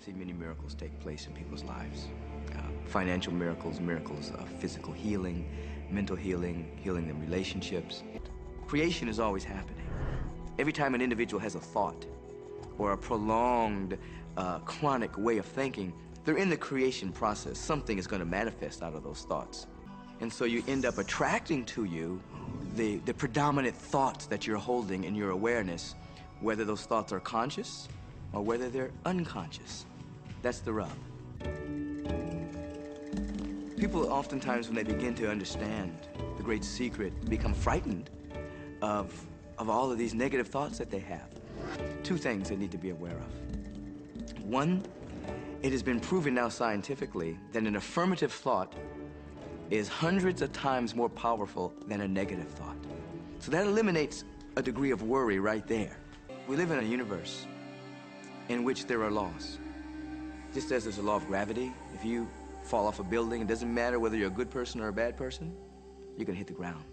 seen many miracles take place in people's lives. Financial miracles, miracles of physical healing, mental healing, healing in relationships. Creation is always happening. Every time an individual has a thought or a prolonged, chronic way of thinking, they're in the creation process. Something is going to manifest out of those thoughts. And so you end up attracting to you the predominant thoughts that you're holding in your awareness, whether those thoughts are conscious or whether they're unconscious. That's the rub. People oftentimes, when they begin to understand the great secret, become frightened of all of these negative thoughts that they have. Two things they need to be aware of. One, it has been proven now scientifically that an affirmative thought is hundreds of times more powerful than a negative thought. So that eliminates a degree of worry right there. We live in a universe in which there are laws. Just as there's a law of gravity, if you fall off a building, it doesn't matter whether you're a good person or a bad person, you're gonna hit the ground.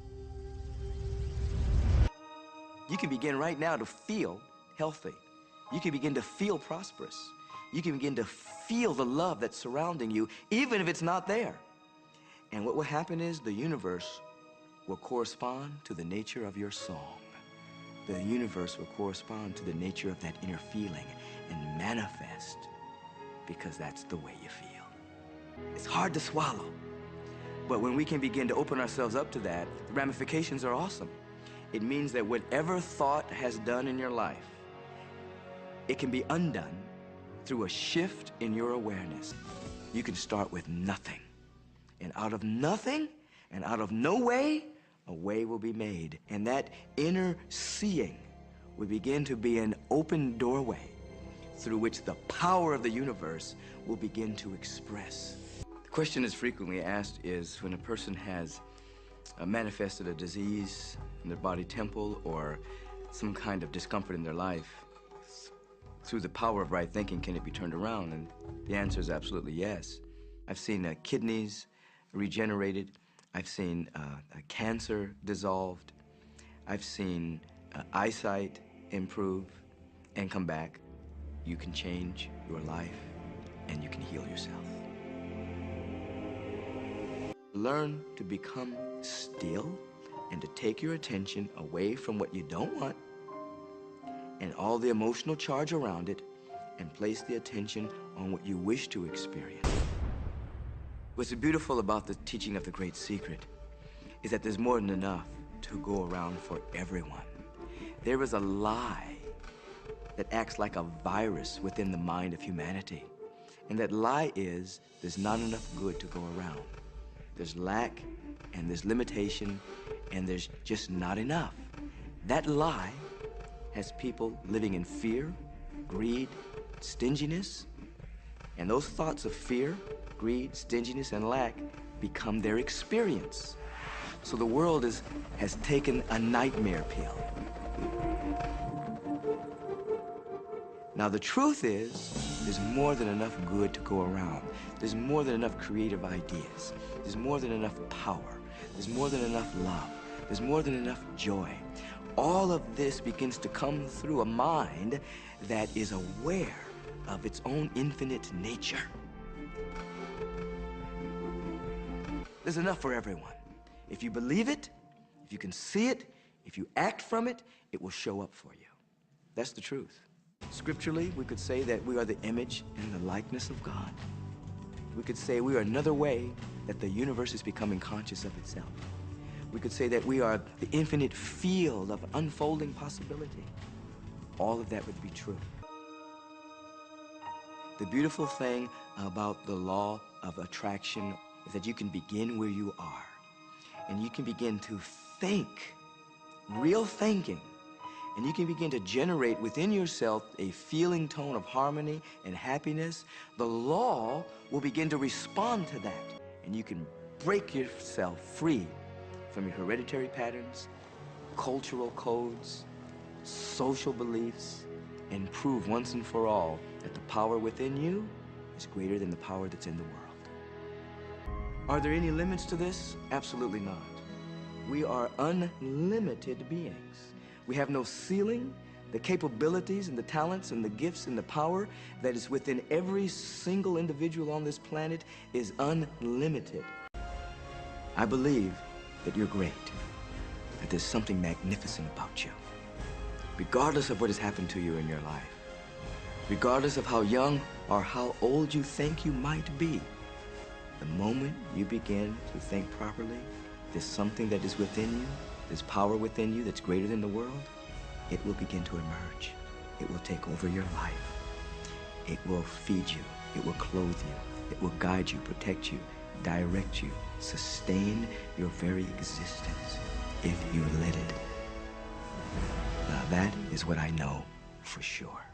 You can begin right now to feel healthy. You can begin to feel prosperous. You can begin to feel the love that's surrounding you, even if it's not there. And what will happen is the universe will correspond to the nature of your song. The universe will correspond to the nature of that inner feeling and manifest, because that's the way you feel. It's hard to swallow, but when we can begin to open ourselves up to that, the ramifications are awesome. It means that whatever thought has done in your life, it can be undone through a shift in your awareness. You can start with nothing. And out of nothing, and out of no way, a way will be made. And that inner seeing will begin to be an open doorway through which the power of the universe will begin to express. The question that's frequently asked is when a person has manifested a disease in their body temple or some kind of discomfort in their life, through the power of right thinking, can it be turned around? And the answer is absolutely yes. I've seen kidneys regenerated. I've seen cancer dissolved. I've seen eyesight improve and come back. You can change your life and you can heal yourself. Learn to become still and to take your attention away from what you don't want and all the emotional charge around it, and place the attention on what you wish to experience. What's beautiful about the teaching of the Great Secret is that there's more than enough to go around for everyone. There is a lie that acts like a virus within the mind of humanity. And that lie is there's not enough good to go around. There's lack and there's limitation and there's just not enough. That lie has people living in fear, greed, stinginess, and those thoughts of fear, greed, stinginess, and lack become their experience. So the world has taken a nightmare pill. Now the truth is, there's more than enough good to go around. There's more than enough creative ideas. There's more than enough power. There's more than enough love. There's more than enough joy. All of this begins to come through a mind that is aware of its own infinite nature. There's enough for everyone. If you believe it, if you can see it, if you act from it, it will show up for you. That's the truth. Scripturally, we could say that we are the image and the likeness of God. We could say we are another way that the universe is becoming conscious of itself. We could say that we are the infinite field of unfolding possibility. All of that would be true. The beautiful thing about the law of attraction is that you can begin where you are. And you can begin to think, real thinking. And you can begin to generate within yourself a feeling tone of harmony and happiness. The law will begin to respond to that. And you can break yourself free from your hereditary patterns, cultural codes, social beliefs, and prove once and for all that the power within you is greater than the power that's in the world. Are there any limits to this? Absolutely not. We are unlimited beings. We have no ceiling, The capabilities and the talents and the gifts and the power that is within every single individual on this planet is unlimited. I believe that you're great, that there's something magnificent about you. Regardless of what has happened to you in your life, regardless of how young or how old you think you might be, the moment you begin to think properly, there's something that is within you, there's power within you that's greater than the world, it will begin to emerge. It will take over your life. It will feed you. It will clothe you. It will guide you, protect you, direct you, sustain your very existence if you let it. Now that is what I know for sure.